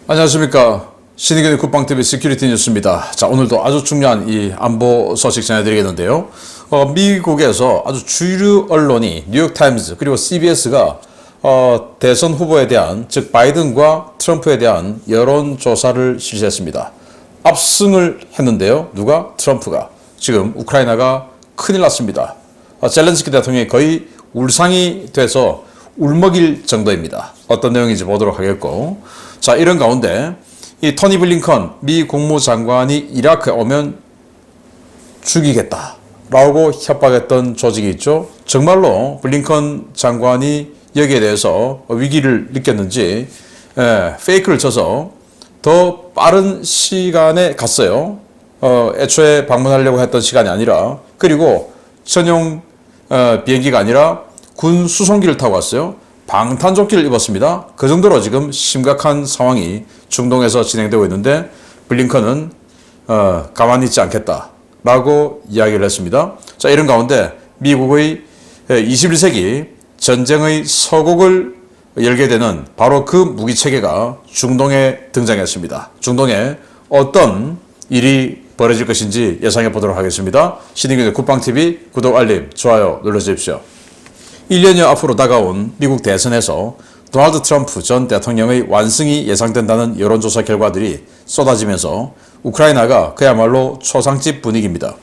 안녕하십니까. 신의균의 국방TV 시큐리티 뉴스입니다. 자, 오늘도 아주 중요한 이 안보 소식 전해드리겠는데요. 미국에서 아주 주류 언론이 뉴욕타임즈 그리고 CBS가 대선 후보에 대한, 즉 바이든과 트럼프에 대한 여론조사를 실시했습니다. 압승을 했는데요. 누가? 트럼프가. 지금 우크라이나가 큰일 났습니다. 젤렌스키 대통령이 거의 울상이 돼서 울먹일 정도입니다. 어떤 내용인지 보도록 하겠고, 자, 이런 가운데 이 토니 블링컨 미 국무장관이 이라크에 오면 죽이겠다라고 협박했던 조직이 있죠. 정말로 블링컨 장관이 여기에 대해서 위기를 느꼈는지 페이크를 쳐서 더 빠른 시간에 갔어요. 애초에 방문하려고 했던 시간이 아니라, 그리고 전용 비행기가 아니라 군 수송기를 타고 왔어요. 방탄조끼를 입었습니다. 그 정도로 지금 심각한 상황이 중동에서 진행되고 있는데, 블링컨은 가만히 있지 않겠다라고 이야기를 했습니다. 자, 이런 가운데 미국의 21세기 전쟁의 서곡을 열게 되는 바로 그 무기체계가 중동에 등장했습니다. 중동에 어떤 일이 벌어질 것인지 예상해 보도록 하겠습니다. 신의균의 국방TV 구독, 알림, 좋아요 눌러주십시오. 1년여 앞으로 다가온 미국 대선에서 도널드 트럼프 전 대통령의 완승이 예상된다는 여론조사 결과들이 쏟아지면서 우크라이나가 그야말로 초상집 분위기입니다.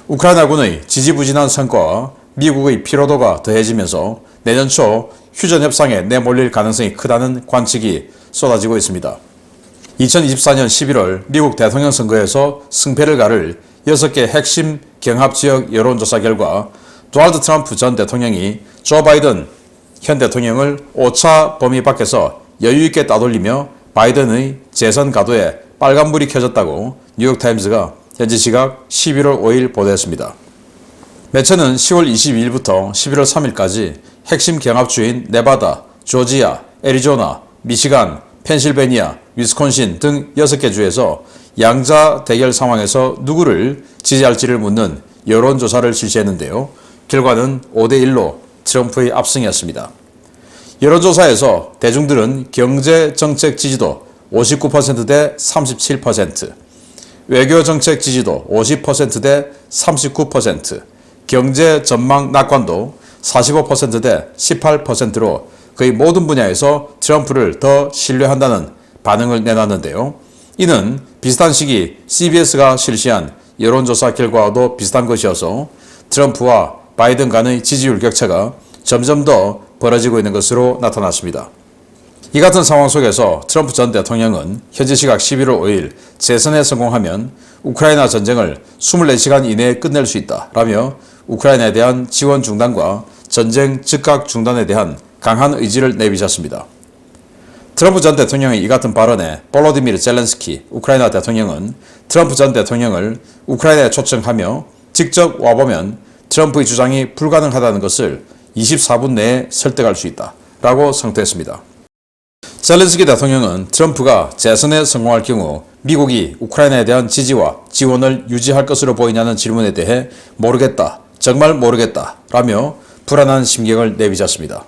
우크라이나군의 지지부진한 성과와 미국의 피로도가 더해지면서 내년 초 휴전 협상에 내몰릴 가능성이 크다는 관측이 쏟아지고 있습니다. 2024년 11월 미국 대통령 선거에서 승패를 가를 6개 핵심 경합지역 여론조사 결과 도널드 트럼프 전 대통령이 조 바이든 현 대통령을 오차 범위 밖에서 여유있게 따돌리며 바이든의 재선 가도에 빨간불이 켜졌다고 뉴욕타임즈가 현지 시각 11월 5일 보도했습니다. 매체는 10월 22일부터 11월 3일까지 핵심 경합주인 네바다, 조지아, 애리조나, 미시간, 펜실베니아, 위스콘신 등 6개 주에서 양자 대결 상황에서 누구를 지지할지를 묻는 여론조사를 실시했는데요. 결과는 5대1로 트럼프의 압승이었습니다. 여론조사에서 대중들은 경제정책 지지도 59%대 37%, 외교정책 지지도 50%대 39%, 경제 전망 낙관도 45%대 18%로 거의 모든 분야에서 트럼프를 더 신뢰한다는 반응을 내놨는데요. 이는 비슷한 시기 CBS가 실시한 여론조사 결과와도 비슷한 것이어서 트럼프와 바이든 간의 지지율 격차가 점점 더 벌어지고 있는 것으로 나타났습니다. 이 같은 상황 속에서 트럼프 전 대통령은 현지 시각 11월 5일 재선에 성공하면 우크라이나 전쟁을 24시간 이내에 끝낼 수 있다라며 우크라이나에 대한 지원 중단과 전쟁 즉각 중단에 대한 강한 의지를 내비쳤습니다. 트럼프 전 대통령의 이 같은 발언에 볼로디미르 젤렌스키 우크라이나 대통령은 트럼프 전 대통령을 우크라이나에 초청하며 직접 와보면 트럼프의 주장이 불가능하다는 것을 24분 내에 설득할 수 있다라고 성토했습니다. 젤렌스키 대통령은 트럼프가 재선에 성공할 경우 미국이 우크라이나에 대한 지지와 지원을 유지할 것으로 보이냐는 질문에 대해 모르겠다, 정말 모르겠다 라며 불안한 심경을 내비쳤습니다.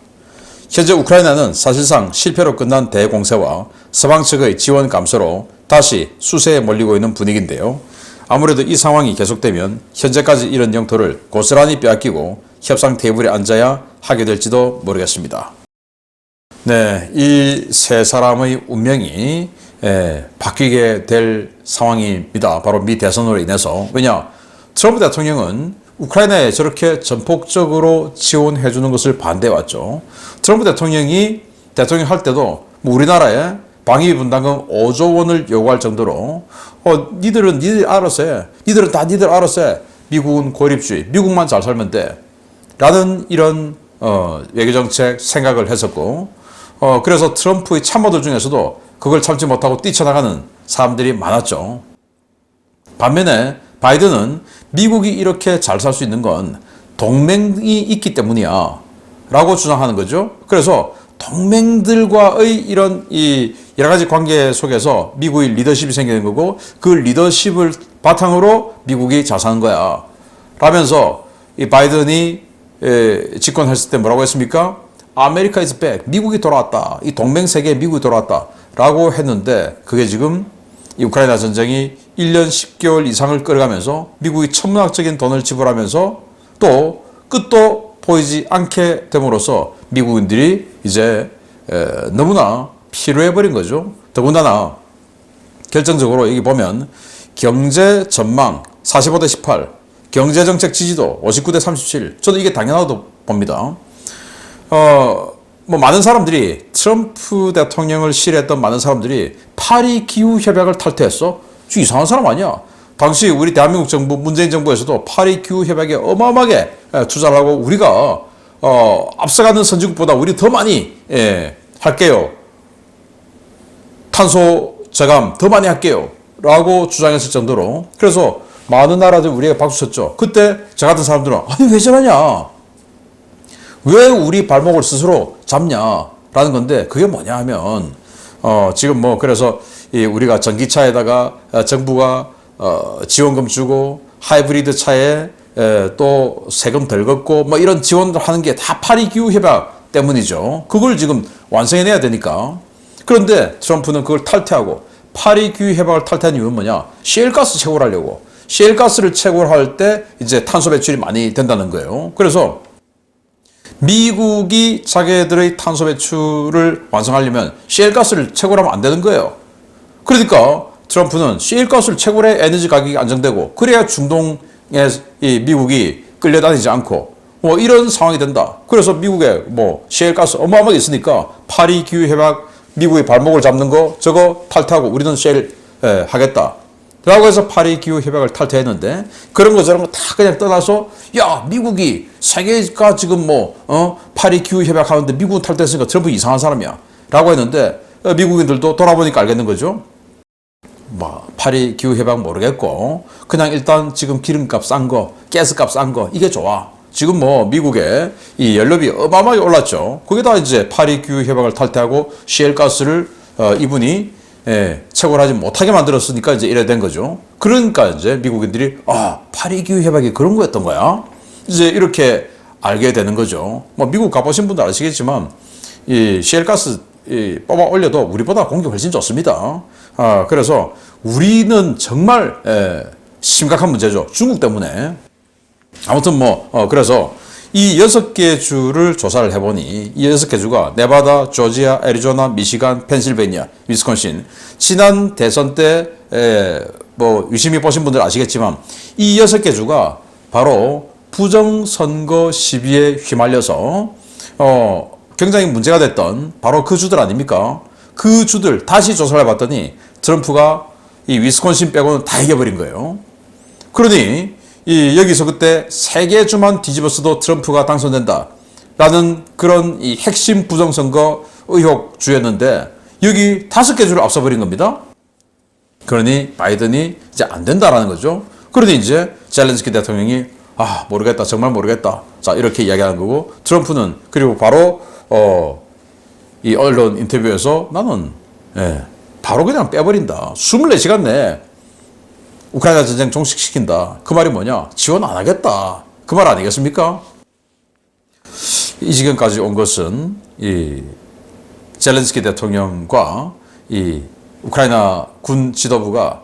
현재 우크라이나는 사실상 실패로 끝난 대공세와 서방 측의 지원 감소로 다시 수세에 몰리고 있는 분위기인데요. 아무래도 이 상황이 계속되면 현재까지 잃은 영토를 고스란히 빼앗기고 협상 테이블에 앉아야 하게 될지도 모르겠습니다. 네, 이 세 사람의 운명이 바뀌게 될 상황입니다. 바로 미 대선으로 인해서. 왜냐? 트럼프 대통령은 우크라이나에 저렇게 전폭적으로 지원해 주는 것을 반대해왔죠. 트럼프 대통령이 대통령 할 때도 뭐 우리나라에 방위비 분담금 5조 원을 요구할 정도로 니들은 알아서 해. 니들은 다 니들 알아서 해. 미국은 고립주의. 미국만 잘 살면 돼. 라는 이런 외교정책 생각을 했었고, 그래서 트럼프의 참모들 중에서도 그걸 참지 못하고 뛰쳐나가는 사람들이 많았죠. 반면에 바이든은 미국이 이렇게 잘 살 수 있는 건 동맹이 있기 때문이야 라고 주장하는 거죠. 그래서 동맹들과의 이런 이 여러 가지 관계 속에서 미국의 리더십이 생기는 거고, 그 리더십을 바탕으로 미국이 잘 사는 거야 라면서 이 바이든이 집권했을 때 뭐라고 했습니까? 아메리카 is back. 미국이 돌아왔다. 이 동맹 세계에 미국이 돌아왔다 라고 했는데 그게 지금 이 우크라이나 전쟁이 1년 10개월 이상을 끌어가면서 미국이 천문학적인 돈을 지불하면서 또 끝도 보이지 않게 됨으로써 미국인들이 이제 너무나 피로해버린 거죠. 더군다나 결정적으로 여기 보면 경제 전망 45대 18, 경제정책 지지도 59대 37. 저도 이게 당연하다고 봅니다. 뭐 많은 사람들이 트럼프 대통령을 싫어했던 많은 사람들이 파리 기후 협약을 탈퇴했어. 좀 이상한 사람 아니야. 당시 우리 대한민국 정부, 문재인 정부에서도 파리 기후 협약에 어마어마하게 투자를 하고 우리가 앞서가는 선진국보다 우리 더 많이 할게요. 탄소 저감 더 많이 할게요. 라고 주장했을 정도로. 그래서 많은 나라들 우리가 박수 쳤죠. 그때 저 같은 사람들은 아니 왜 저러냐? 왜 우리 발목을 스스로 잡냐라는 건데 그게 뭐냐 하면 지금 뭐 그래서 우리가 전기차에다가 정부가 지원금 주고 하이브리드 차에 또 세금 덜 걷고 뭐 이런 지원을 하는 게 다 파리 기후 협약 때문이죠. 그걸 지금 완성해내야 되니까. 그런데 트럼프는 그걸 탈퇴하고 파리 기후 협약을 탈퇴한 이유는 뭐냐? 셰일가스 채굴 하려고. 셰일가스를 채굴할 때 이제 탄소 배출이 많이 된다는 거예요. 그래서 미국이 자기들의 탄소 배출을 완성하려면 셰일가스를 채굴하면 안 되는 거예요. 그러니까 트럼프는 셰일가스를 채굴해 에너지 가격이 안정되고 그래야 중동에 이 미국이 끌려다니지 않고 뭐 이런 상황이 된다. 그래서 미국에 뭐 셰일가스 어마어마하게 있으니까 파리 기후 협약 미국의 발목을 잡는 거 저거 탈퇴하고 우리는 셰일 하겠다. 라고 해서 파리 기후 협약을 탈퇴했는데 그런 거 저런 거 다 그냥 떠나서 야 미국이 세계가 지금 뭐 파리 기후 협약 하는데 미국은 탈퇴했으니까 트럼프 이상한 사람이야 라고 했는데 미국인들도 돌아보니까 알겠는 거죠. 뭐 파리 기후 협약 모르겠고 그냥 일단 지금 기름값 싼 거 가스값 싼 거 이게 좋아. 지금 뭐 미국의 이 연료비 어마어마하게 올랐죠. 거기다 이제 파리 기후 협약을 탈퇴하고 셰일가스를 이분이 채굴하지 못하게 만들었으니까 이제 이래 된 거죠. 그러니까 이제 미국인들이 파리 기후 협약이 그런 거였던 거야. 이제 이렇게 알게 되는 거죠. 뭐 미국 가보신 분들 아시겠지만 이 셰일가스 뽑아 올려도 우리보다 공기 훨씬 좋습니다. 그래서 우리는 정말 심각한 문제죠. 중국 때문에. 아무튼 뭐 그래서 이 6개 주를 조사를 해보니 이 6개 주가 네바다, 조지아, 애리조나, 미시간, 펜실베니아, 위스콘신. 지난 대선 때 뭐 유심히 보신 분들 아시겠지만 이 6개 주가 바로 부정선거 시비에 휘말려서 굉장히 문제가 됐던 바로 그 주들 아닙니까? 그 주들 다시 조사를 해봤더니 트럼프가 이 위스콘신 빼고는 다 이겨버린 거예요. 그러니 여기서 그때 3개 주만 뒤집어서도 트럼프가 당선된다 라는 그런 이 핵심 부정선거 의혹 주였는데 여기 5개 주를 앞서버린 겁니다. 그러니 바이든이 이제 안 된다라는 거죠. 그러니 이제 젤렌스키 대통령이 모르겠다 정말 모르겠다 자 이렇게 이야기하는 거고 트럼프는 그리고 바로 이 언론 인터뷰에서 나는 바로 그냥 빼버린다. 24시간 내에 우크라이나 전쟁 종식시킨다. 그 말이 뭐냐? 지원 안 하겠다. 그 말 아니겠습니까? 이 지경까지 온 것은 이 젤렌스키 대통령과 이 우크라이나 군 지도부가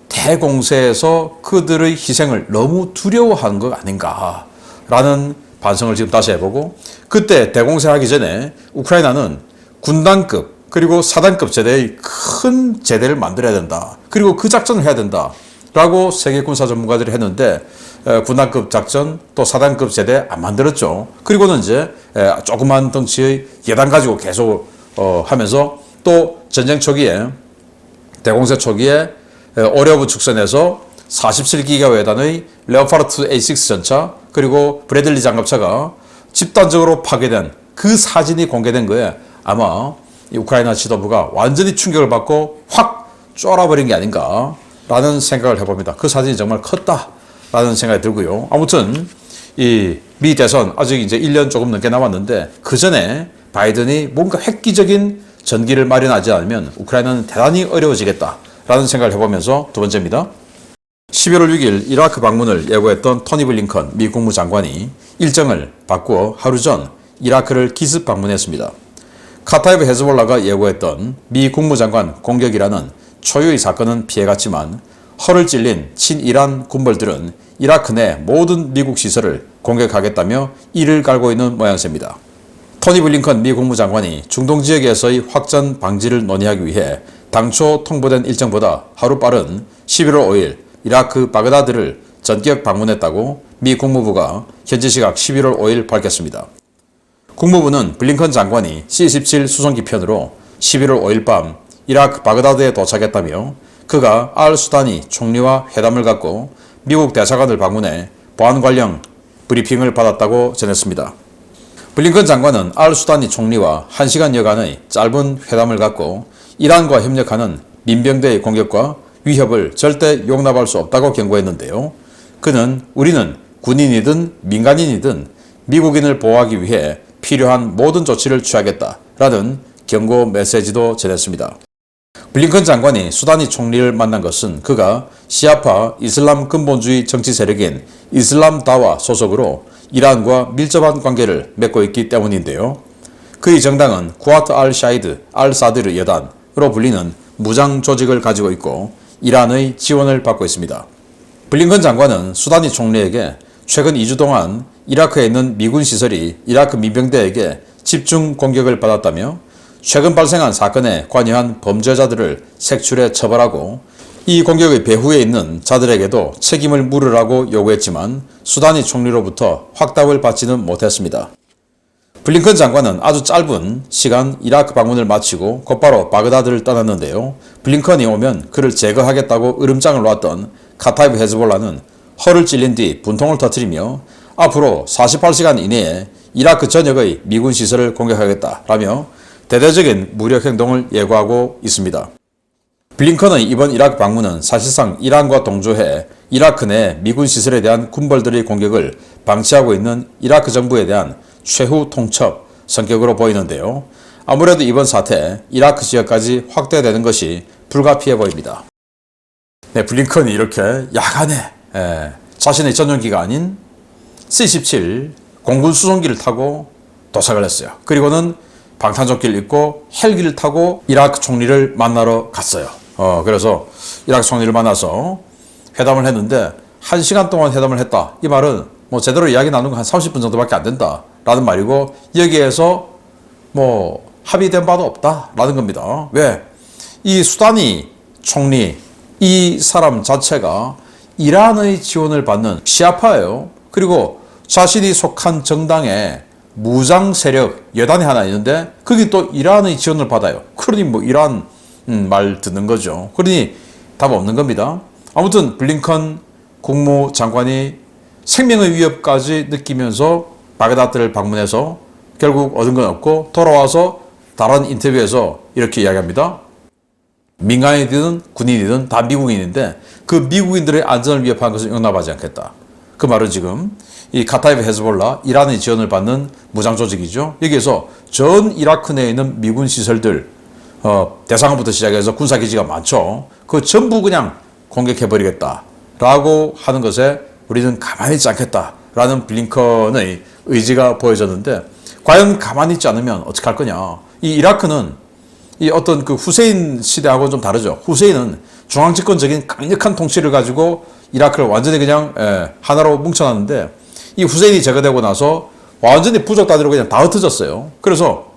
대공세에서 그들의 희생을 너무 두려워하는 것 아닌가라는 반성을 지금 다시 해보고 그때 대공세하기 전에 우크라이나는 군단급 그리고 사단급 제대의 큰 제대를 만들어야 된다. 그리고 그 작전을 해야 된다. 라고 세계 군사 전문가들이 했는데 군단급 작전 또 사단급 제대 안 만들었죠. 그리고는 이제 조그만 덩치의 예단 가지고 계속 하면서 또 전쟁 초기에 대공세 초기에 오레오브 축선에서 47기가 회단의 레오파르트 A6 전차 그리고 브래들리 장갑차가 집단적으로 파괴된 그 사진이 공개된 거에 아마 이 우크라이나 지도부가 완전히 충격을 받고 확 쫄아버린 게 아닌가 라는 생각을 해봅니다. 그 사진이 정말 컸다라는 생각이 들고요. 아무튼 이 미 대선 아직 이제 1년 조금 넘게 남았는데 그 전에 바이든이 뭔가 획기적인 전기를 마련하지 않으면 우크라이나는 대단히 어려워지겠다라는 생각을 해보면서 두 번째입니다. 11월 6일 이라크 방문을 예고했던 토니 블링컨 미 국무장관이 일정을 바꾸어 하루 전 이라크를 기습 방문했습니다. 카타이브 헤즈볼라가 예고했던 미 국무장관 공격이라는 초유의 사건은 피해갔지만 허를 찔린 친이란 군벌들은 이라크 내 모든 미국 시설을 공격하겠다며 이를 갈고 있는 모양새입니다. 토니 블링컨 미 국무장관이 중동 지역에서의 확전 방지를 논의하기 위해 당초 통보된 일정보다 하루 빠른 11월 5일 이라크 바그다드를 전격 방문했다고 미 국무부가 현지 시각 11월 5일 밝혔습니다. 국무부는 블링컨 장관이 C-17 수송기 편으로 11월 5일 밤 이라크 바그다드에 도착했다며 그가 알 수다니 총리와 회담을 갖고 미국 대사관을 방문해 보안 관련 브리핑을 받았다고 전했습니다. 블링컨 장관은 알 수다니 총리와 1시간여간의 짧은 회담을 갖고 이란과 협력하는 민병대의 공격과 위협을 절대 용납할 수 없다고 경고했는데요. 그는 우리는 군인이든 민간인이든 미국인을 보호하기 위해 필요한 모든 조치를 취하겠다라는 경고 메시지도 전했습니다. 블링컨 장관이 수다니 총리를 만난 것은 그가 시아파 이슬람 근본주의 정치 세력인 이슬람다와 소속으로 이란과 밀접한 관계를 맺고 있기 때문인데요. 그의 정당은 쿠아트 알-샤이드 알-사드르 여단으로 불리는 무장 조직을 가지고 있고 이란의 지원을 받고 있습니다. 블링컨 장관은 수다니 총리에게 최근 2주 동안 이라크에 있는 미군 시설이 이라크 민병대에게 집중 공격을 받았다며 최근 발생한 사건에 관여한 범죄자들을 색출해 처벌하고 이 공격의 배후에 있는 자들에게도 책임을 물으라고 요구했지만 수다니 총리로부터 확답을 받지는 못했습니다. 블링컨 장관은 아주 짧은 시간 이라크 방문을 마치고 곧바로 바그다드를 떠났는데요. 블링컨이 오면 그를 제거하겠다고 으름장을 놓았던 카타이브 헤즈볼라는 허를 찔린 뒤 분통을 터뜨리며 앞으로 48시간 이내에 이라크 전역의 미군 시설을 공격하겠다라며 대대적인 무력 행동을 예고하고 있습니다. 블링컨의 이번 이라크 방문은 사실상 이란과 동조해 이라크 내 미군 시설에 대한 군벌들의 공격을 방치하고 있는 이라크 정부에 대한 최후 통첩 성격으로 보이는데요. 아무래도 이번 사태 이라크 지역까지 확대되는 것이 불가피해 보입니다. 네, 블링컨이 이렇게 야간에 자신의 전용기가 아닌 C-17 공군 수송기를 타고 도착을 했어요. 그리고는 방탄조끼를 입고 헬기를 타고 이라크 총리를 만나러 갔어요. 그래서 이라크 총리를 만나서 회담을 했는데 1시간 동안 회담을 했다. 이 말은 뭐 제대로 이야기 나눈 거 한 30분 정도밖에 안 된다. 라는 말이고 여기에서 뭐 합의된 바도 없다. 라는 겁니다. 왜? 이 수다니 총리 이 사람 자체가 이란의 지원을 받는 시아파예요. 그리고 자신이 속한 정당에 무장 세력 여단이 하나 있는데 거기 또 이란의 지원을 받아요. 그러니 뭐 이란 말 듣는 거죠. 그러니 답 없는 겁니다. 아무튼 블링컨 국무장관이 생명의 위협까지 느끼면서 바그다드를 방문해서 결국 얻은 건 없고 돌아와서 다른 인터뷰에서 이렇게 이야기합니다. 민간인이든 군인이든 다 미국인인데 그 미국인들의 안전을 위협하는 것은 용납하지 않겠다. 그 말은 지금 이 카타이브 헤즈볼라 이란의 지원을 받는 무장 조직이죠. 여기에서 전 이라크 내에 있는 미군 시설들 대상부터 시작해서 군사기지가 많죠. 그 전부 그냥 공격해버리겠다라고 하는 것에 우리는 가만히 있지 않겠다라는 블링컨의 의지가 보여졌는데 과연 가만히 있지 않으면 어떻게 할 거냐. 이 이라크는 이 어떤 그 후세인 시대하고는 좀 다르죠. 후세인은 중앙집권적인 강력한 통치를 가지고 이라크를 완전히 그냥 하나로 뭉쳐놨는데 이 후세인이 제거되고 나서 완전히 부족 단위로 그냥 다 흩어졌어요. 그래서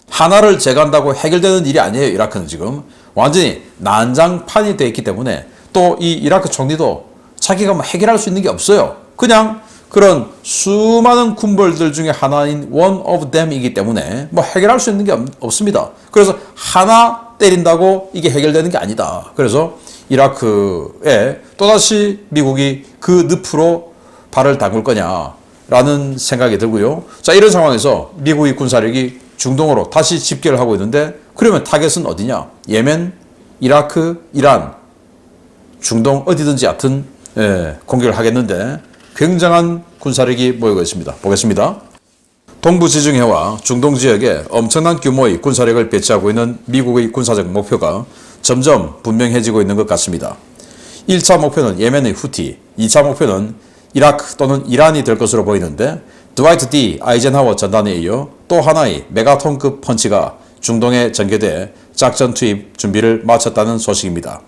하나를 제거한다고 해결되는 일이 아니에요. 이라크는 지금 완전히 난장판이 되어 있기 때문에 또 이 이라크 총리도 자기가 뭐 해결할 수 있는 게 없어요. 그냥 그런 수많은 군벌들 중에 하나인 one of them이기 때문에 뭐 해결할 수 있는 게 없습니다. 그래서 하나 때린다고 이게 해결되는 게 아니다. 그래서 이라크에 또다시 미국이 그 늪으로 발을 담글 거냐라는 생각이 들고요. 자, 이런 상황에서 미국의 군사력이 중동으로 다시 집결을 하고 있는데 그러면 타겟은 어디냐? 예멘, 이라크, 이란, 중동 어디든지 하여튼 공격을 하겠는데 굉장한 군사력이 모이고 있습니다. 보겠습니다. 동부 지중해와 중동 지역에 엄청난 규모의 군사력을 배치하고 있는 미국의 군사적 목표가 점점 분명해지고 있는 것 같습니다. 1차 목표는 예멘의 후티, 2차 목표는 이라크 또는 이란이 될 것으로 보이는데 드와이트 D 아이젠하워 전단에 이어 또 하나의 메가톤급 펀치가 중동에 전개돼 작전 투입 준비를 마쳤다는 소식입니다.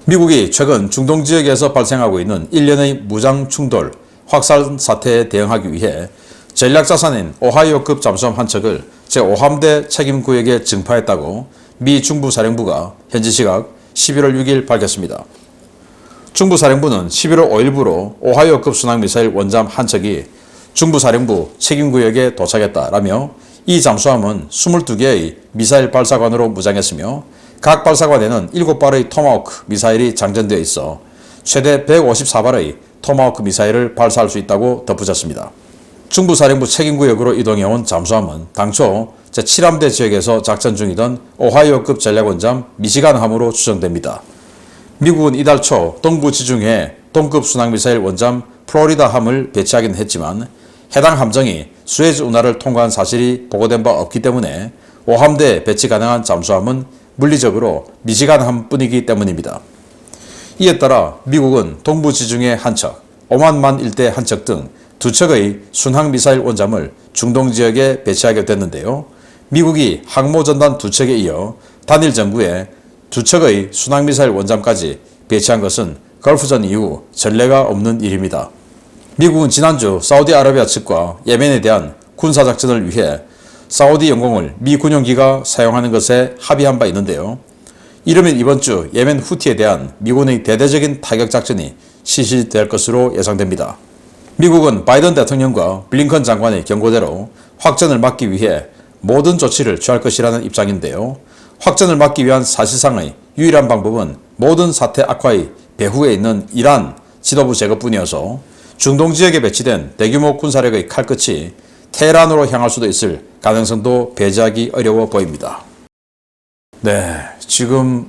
미국이 최근 중동 지역에서 발생하고 있는 일련의 무장 충돌, 확산 사태에 대응하기 위해 전략자산인 오하이오급 잠수함 한 척을 제5함대 책임구역에 증파했다고 미 중부사령부가 현지 시각 11월 6일 밝혔습니다. 중부사령부는 11월 5일부로 오하이오급 순항미사일 원잠 한 척이 중부사령부 책임구역에 도착했다라며 이 잠수함은 22개의 미사일 발사관으로 무장했으며 각 발사관에는 7발의 토마호크 미사일이 장전되어 있어 최대 154발의 토마호크 미사일을 발사할 수 있다고 덧붙였습니다. 중부사령부 책임구역으로 이동해온 잠수함은 당초 제7함대 지역에서 작전 중이던 오하이오급 전략원잠 미시간함으로 추정됩니다. 미국은 이달 초 동부 지중해 동급 순항미사일 원잠 플로리다함을 배치하긴 했지만 해당 함정이 수에즈 운하를 통과한 사실이 보고된 바 없기 때문에 5함대에 배치 가능한 잠수함은 물리적으로 미시간함뿐이기 때문입니다. 이에 따라 미국은 동부 지중해 한 척, 오만만 일대 한 척 등 두 척의 순항미사일 원잠을 중동 지역에 배치하게 됐는데요. 미국이 항모전단 두 척에 이어 단일 전구에 두 척의 순항미사일 원잠까지 배치한 것은 걸프전 이후 전례가 없는 일입니다. 미국은 지난주 사우디아라비아 측과 예멘에 대한 군사작전을 위해 사우디 영공을 미 군용기가 사용하는 것에 합의한 바 있는데요. 이르면 이번 주 예멘 후티에 대한 미군의 대대적인 타격작전이 실시될 것으로 예상됩니다. 미국은 바이든 대통령과 블링컨 장관의 경고대로 확전을 막기 위해 모든 조치를 취할 것이라는 입장인데요. 확전을 막기 위한 사실상의 유일한 방법은 모든 사태 악화의 배후에 있는 이란 지도부 제거뿐이어서 중동 지역에 배치된 대규모 군사력의 칼끝이 테헤란으로 향할 수도 있을 가능성도 배제하기 어려워 보입니다. 네, 지금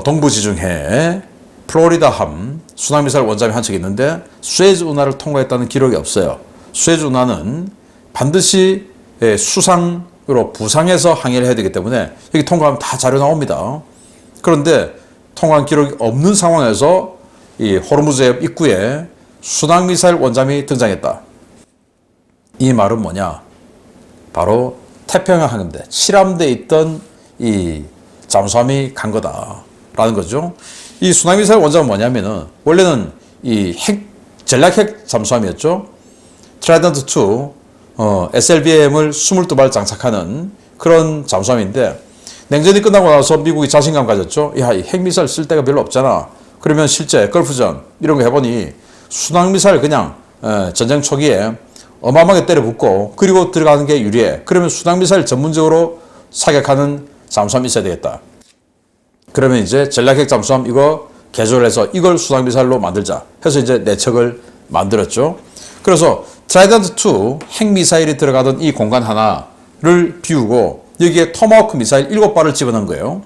동부 지중해에 플로리다함 순항미사일 원잠이 한 척 있는데 수에즈 운하를 통과했다는 기록이 없어요. 수에즈 운하는 반드시 수상으로 부상해서 항해를 해야 되기 때문에 여기 통과하면 다 자료 나옵니다. 그런데 통과한 기록이 없는 상황에서 이 호르무즈의 입구에 순항미사일 원잠이 등장했다. 이 말은 뭐냐? 바로 태평양 항공대 7함대에 있던 이 잠수함이 간 거다라는 거죠. 이 순항미사일 원잠은 뭐냐면은 원래는 이 전략핵 잠수함이었죠. 트라이던트 2 SLBM을 22발 장착하는 그런 잠수함인데 냉전이 끝나고 나서 미국이 자신감 가졌죠. 야, 이 핵미사일 쓸 데가 별로 없잖아. 그러면 실제 걸프전 이런 거 해보니 순항미사일 그냥 전쟁 초기에 어마어마하게 때려붓고 그리고 들어가는 게 유리해. 그러면 순항미사일 전문적으로 사격하는 잠수함이 있어야 되겠다. 그러면 이제 전략핵 잠수함 이거 개조해서 이걸 순항미사일로 만들자 해서 이제 4척을 만들었죠. 그래서 트라이던트 2 핵미사일이 들어가던 이 공간 하나를 비우고 여기에 토마호크 미사일 7발을 집어넣은 거예요.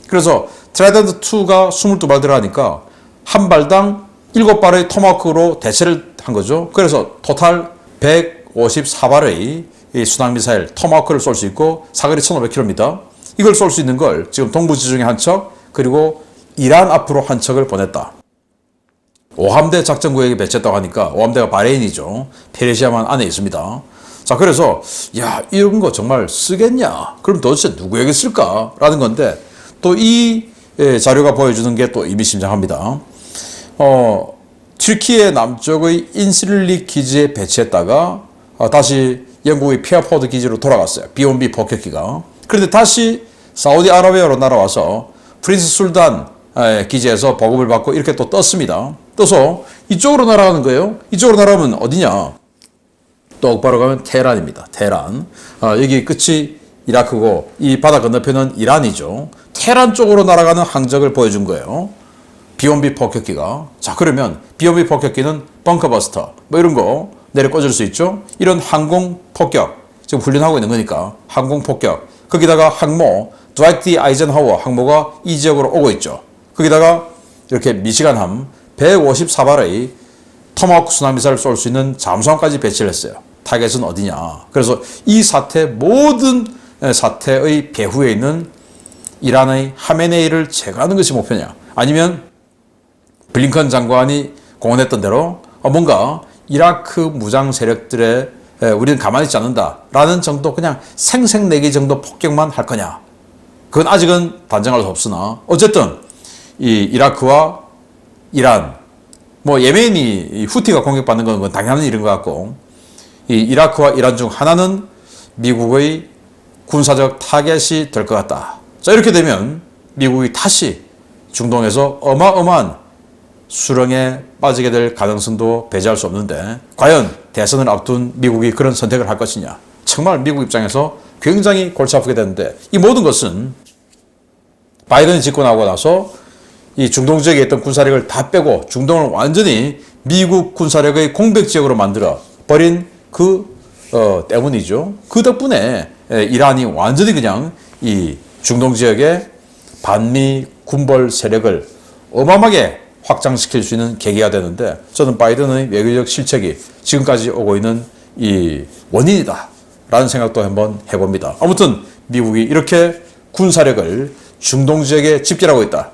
그래서 트라이던트 2가 22발 들어가니까 한 발당 7발의 토마호크로 대체를 한 거죠. 그래서 토탈 154발의 이 순항미사일 토마호크를 쏠 수 있고 사거리 1500km 이걸 쏠 수 있는 걸 지금 동부 지중해 한 척 그리고 이란 앞으로 한 척을 보냈다. 5함대 작전구역에 배치했다고 하니까 5함대가 바레인이죠. 페르시아만 안에 있습니다. 자, 그래서 야, 이런 거 정말 쓰겠냐? 그럼 도대체 누구에게 쓸까? 라는 건데 또 이 자료가 보여주는 게 또 의미심장합니다. 튀르키예 남쪽의 인실릭 기지에 배치했다가 다시 영국의 피어포드 기지로 돌아갔어요. B-1B 폭격기가. 그런데 다시 사우디아라비아로 날아와서 프린스 술단 기지에서 보급을 받고 이렇게 또 떴습니다. 떠서 이쪽으로 날아가는 거예요. 이쪽으로 날아가면 어디냐? 똑바로 가면 테헤란입니다. 테헤란. 여기 끝이 이라크고 이 바다 건너편은 이란이죠. 테헤란 쪽으로 날아가는 항적을 보여준 거예요. B-1B 폭격기가. 자, 그러면 B-1B 폭격기는 벙커버스터 뭐 이런 거 내려 꽂을 수 있죠. 이런 항공 폭격 지금 훈련하고 있는 거니까 항공 폭격. 거기다가 항모 드와이트 D 아이젠하워 항모가 이 지역으로 오고 있죠. 거기다가 이렇게 미시간함 154발의 토마호크 순항미사일을 쏠 수 있는 잠수함까지 배치를 했어요. 타겟은 어디냐. 그래서 이 사태 모든 사태의 배후에 있는 이란의 하메네이를 제거하는 것이 목표냐. 아니면 블링컨 장관이 공언했던 대로 뭔가 이라크 무장 세력들의 우리는 가만히 있지 않는다라는 정도 그냥 생색내기 정도 폭격만 할 거냐. 그건 아직은 단정할 수 없으나 어쨌든 이 이라크와 이란 뭐 예멘이 후티가 공격받는 건 당연한 일인 것 같고 이 이라크와 이란 중 하나는 미국의 군사적 타겟이 될 것 같다. 자 이렇게 되면 미국이 다시 중동에서 어마어마한 수렁에 빠지게 될 가능성도 배제할 수 없는데 과연 대선을 앞둔 미국이 그런 선택을 할 것이냐. 정말 미국 입장에서 굉장히 골치 아프게 되는데 이 모든 것은 바이든이 집권하고 나서 이 중동 지역에 있던 군사력을 다 빼고 중동을 완전히 미국 군사력의 공백 지역으로 만들어 버린 때문이죠. 그 덕분에 이란이 완전히 그냥 이 중동 지역에 반미 군벌 세력을 어마어마하게 확장시킬 수 있는 계기가 되는데 저는 바이든의 외교적 실책이 지금까지 오고 있는 이 원인이다 라는 생각도 한번 해봅니다. 아무튼 미국이 이렇게 군사력을 중동 지역에 집결하고 있다.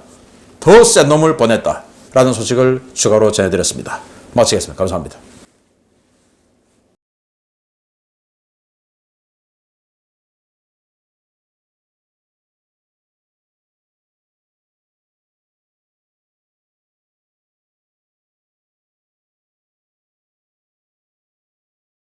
더 센 놈을 보냈다 라는 소식을 추가로 전해드렸습니다. 마치겠습니다. 감사합니다.